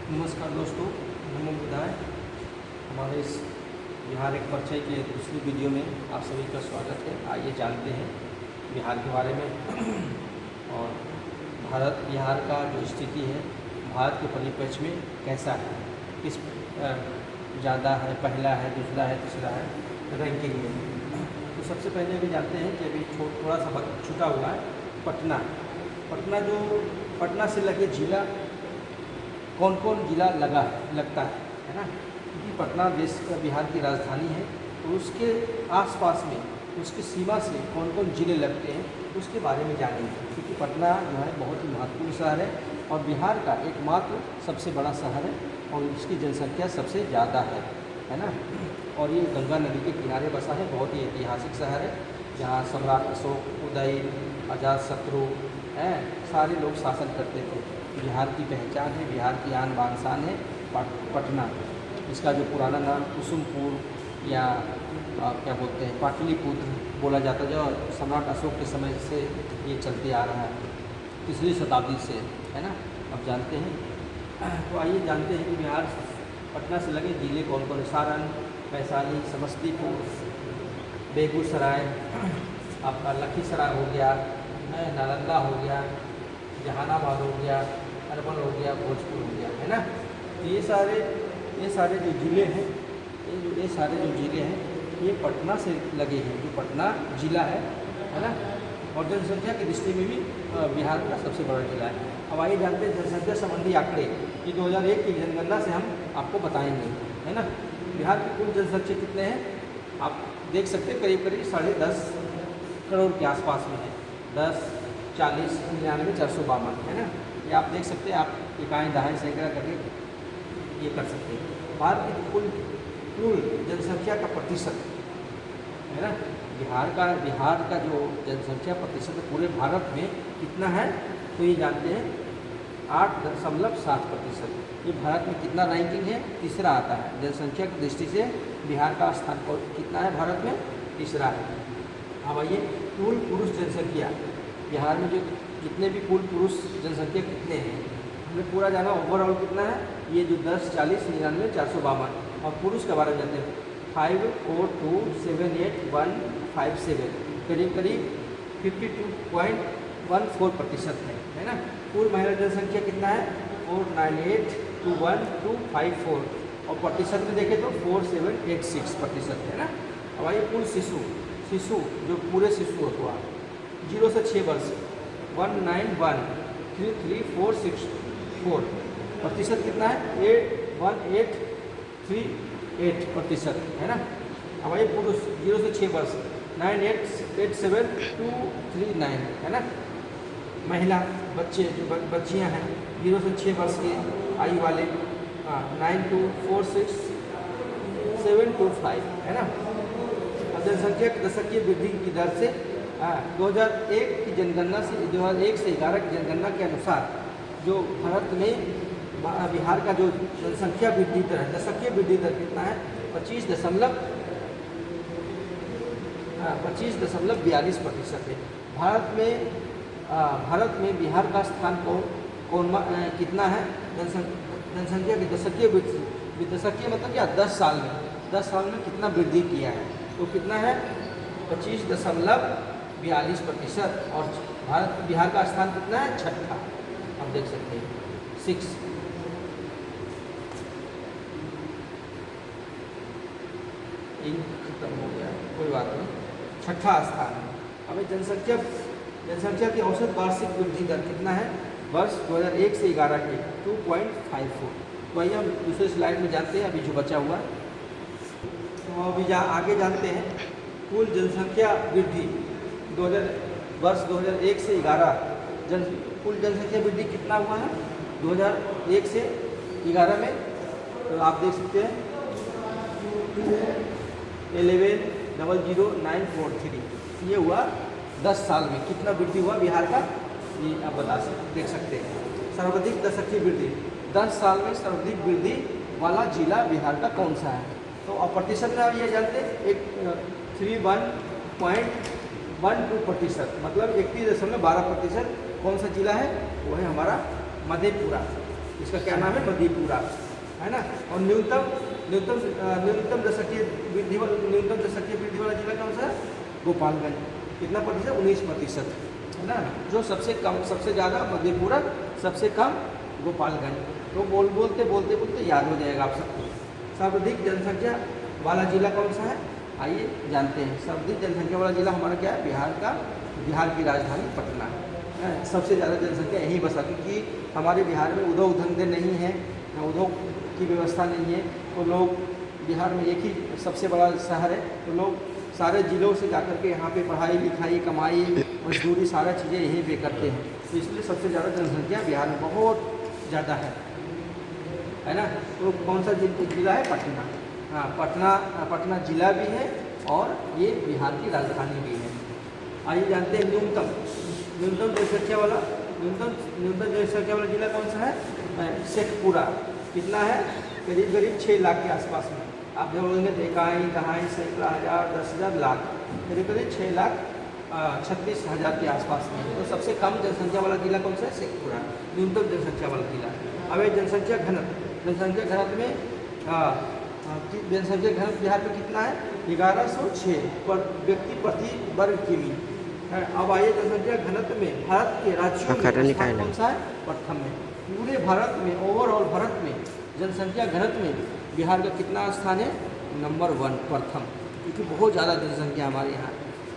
नमस्कार दोस्तों, नमो बुद्धाय। हमारे इस बिहार एक परिचय के दूसरी वीडियो में आप सभी का स्वागत है। आइए जानते हैं बिहार के बारे में और भारत बिहार का जो स्थिति है भारत के परिप्रेक्ष्य में कैसा है, किस ज़्यादा है, पहला है, दूसरा है, तीसरा है रैंकिंग में। तो सबसे पहले अभी जानते हैं कि अभी थोड़ा सा वक्त छूटा हुआ है पटना जो पटना से लगे जिला कौन कौन जिला लगता है ना, क्योंकि पटना देश का बिहार की राजधानी है। तो उसके आसपास में उसकी सीमा से कौन कौन जिले लगते हैं उसके बारे में जानेंगे, क्योंकि पटना जो है बहुत ही महत्वपूर्ण शहर है और बिहार का एकमात्र सबसे बड़ा शहर है और इसकी जनसंख्या सबसे ज़्यादा है ना। और ये गंगा नदी के किनारे बसा है, बहुत ही ऐतिहासिक शहर है जहाँ सम्राट अशोक, उदयन, अजातशत्रु सारे लोग शासन करते थे। बिहार की पहचान है, बिहार की आन बान शान है पटना। इसका जो पुराना नाम कुसुमपुर या क्या बोलते हैं पाटलिपुत्र बोला जाता है, जो सम्राट अशोक के समय से ये चलते आ रहा है, 3री शताब्दी से, है ना। अब जानते हैं, तो आइए जानते हैं कि बिहार पटना से लगे जिले कौन कौन है। सारण, वैशाली, समस्तीपुर, बेगूसराय, आपका लखीसराय हो गया, नालंदा हो गया, जहानाबाद हो गया, अरवल हो गया, भोजपुर हो गया, है ना। तो ये सारे जो ज़िले हैं, ये सारे जो ज़िले हैं ये पटना से लगे हैं, जो पटना ज़िला है ना। और जनसंख्या की दृष्टि में भी बिहार का सबसे बड़ा जिला है। अब आइए जानते हैं जनसंख्या संबंधी आंकड़े, ये 2001 की जनगणना से हम आपको बताएंगे, है ना। बिहार की कुल जनसंख्या कितने हैं आप देख सकते हैं, करीब 10.5 करोड़ के आसपास में है। 10, 40, 99, 452, है ना। ये आप देख सकते हैं, आप इकाई दहाई सैकड़ा करके ये कर सकते हैं। भारत की कुल जनसंख्या का प्रतिशत, है ना, बिहार का जो जनसंख्या प्रतिशत है पूरे भारत में कितना है, तो ये जानते हैं 8.7%। ये भारत में कितना रैंकिंग है, तीसरा आता है। जनसंख्या की दृष्टि से बिहार का स्थान कितना है भारत में, तीसरा है। अब आइए कुल पुरुष जनसंख्या, बिहार में जो जितने भी कुल पुरुष जनसंख्या कितने हैं हमने पूरा जाना। ओवरऑल कितना है, ये जो 10, 40, 99, 452। और पुरुष के बारे में जानते हैं 54278,157, करीब 52.14% है ना। कुल महिला जनसंख्या कितना है 498,21,254 और प्रतिशत में देखें तो 4786% है ना। अब आइए कुल शिशु जो पूरे शिशु हुआ 0 से 6 वर्ष 191,33,464, प्रतिशत कितना है 81838% है ना। अब आइए पुरुष 0 से 6 वर्ष 98,87,239 है ना। महिला बच्चे जो बच्चियां हैं 0 से 6 वर्ष के आयु वाले 92,46725 है ना। जनसंख्या की दशकीय वृद्धि की दर से 2001 की जनगणना से 2001 से 11 की जनगणना के अनुसार जो भारत में बिहार का जो जनसंख्या वृद्धि दर है, दशकीय वृद्धि दर कितना है 25.42% है। भारत में बिहार का स्थान कितना है जनसंख्या की दशकीय वृद्धि, दशकीय मतलब क्या 10 साल में कितना वृद्धि किया है, तो कितना है 25.42%। और बिहार का स्थान कितना है, छठा, आप देख सकते हैं 6। खत्म हो गया, कोई बात नहीं, छठा स्थान है। अब जनसंख्या की औसत वार्षिक वृद्धि दर कितना है वर्ष 2001 से 11 के 2.54। तो आइए हम दूसरे स्लाइड में जानते हैं अभी जो बचा हुआ है। तो अभी आगे जानते हैं कुल जनसंख्या वृद्धि वर्ष 2001 से 11 कुल जनसंख्या वृद्धि कितना हुआ है 2001 से 11 में, तो आप देख सकते हैं 11,00,943 ये हुआ 10 साल में कितना वृद्धि हुआ बिहार का, ये आप देख सकते हैं। सर्वाधिक दशकीय वृद्धि 10 साल में सर्वाधिक वृद्धि वाला जिला बिहार का कौन सा है, तो अब प्रतिशत में आप ये जानते हैं 31.12%, मतलब 31.12% कौन सा जिला है, वो है हमारा मधेपुरा। इसका क्या नाम है? मधेपुरा, है ना। और न्यूनतम जनसंख्या वृद्धि वाला जिला कौन सा है? गोपालगंज। कितना प्रतिशत? 19%, है ना। जो सबसे कम, सबसे ज़्यादा मधेपुरा, सबसे कम गोपालगंज। तो बोलते याद हो जाएगा आप सबको। सर्वाधिक जनसंख्या वाला जिला कौन सा है? आइए जानते हैं। सर्वाधिक जनसंख्या वाला जिला हमारा क्या है? बिहार की राजधानी पटना है। सबसे ज़्यादा जनसंख्या यहीं बसा, क्योंकि हमारे बिहार में उद्योग धंधे नहीं है, उद्योग की व्यवस्था नहीं है, तो लोग बिहार में एक ही सबसे बड़ा शहर है, तो लोग सारे ज़िलों से जाकर के यहाँ पे पढ़ाई लिखाई, कमाई, मजदूरी, सारा चीज़ें यहीं पे करते हैं। तो इसलिए सबसे ज़्यादा जनसंख्या बिहार में बहुत ज़्यादा है ना। तो कौन सा जिला है? पटना। हाँ, पटना जिला भी है और ये बिहार की राजधानी भी है। आइए जानते हैं न्यूनतम जनसंख्या वाला जिला कौन सा है? शेखपुरा। कितना है? करीब 6 लाख के आसपास में। आप जोड़ेंगे तो इकाई, दहाई, सैकड़ा, हज़ार, 10,000, लाख, करीब 6,36,000 के आसपास में। तो सबसे कम जनसंख्या वाला जिला कौन सा है? शेखपुरा। न्यूनतम जनसंख्या वाला जिला। अब जनसंख्या घनत्व में जनसंख्या घनत्व बिहार में कितना है? 1106 पर व्यक्ति प्रति वर्ग किमी। अब आइए जनसंख्या घनत्व में भारत के राज्यों में कौन सा है? प्रथम में। पूरे भारत में, ओवरऑल भारत में जनसंख्या घनत्व में बिहार का कितना स्थान है? नंबर 1, प्रथम। क्योंकि बहुत ज़्यादा जनसंख्या हमारे यहाँ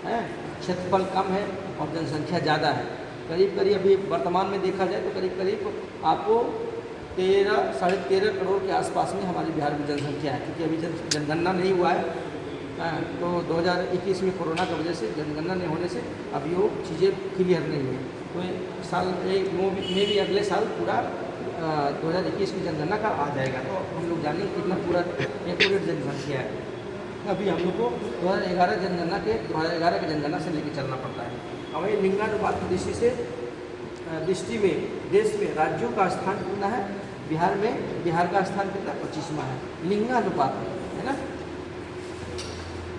है, क्षेत्रफल कम है और जनसंख्या ज़्यादा है। करीब अभी वर्तमान में देखा जाए तो करीब आपको 13 साढ़े 13 करोड़ के आसपास में हमारे बिहार में जनसंख्या है। क्योंकि अभी जनगणना नहीं हुआ है, तो 2021 में कोरोना की वजह से जनगणना नहीं होने से अभी वो चीज़ें क्लियर नहीं है। तो साल में भी अगले साल पूरा 2021 की जनगणना का आ जाएगा, तो हम लोग जानेंगे कितना पूरा एक्यूरेट जनसंख्या है। अभी हम लोग को 2011 की जनगणना से लेकर चलना पड़ता है। अब ये लिंगानुपात की दृष्टि में देश में राज्यों का स्थान कितना है? बिहार का स्थान कितना? 25वां है लिंगानुपात में, है ना।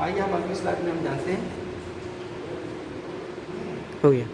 आइए हम अगली स्लाइड में हम जानते हैं। हो गया।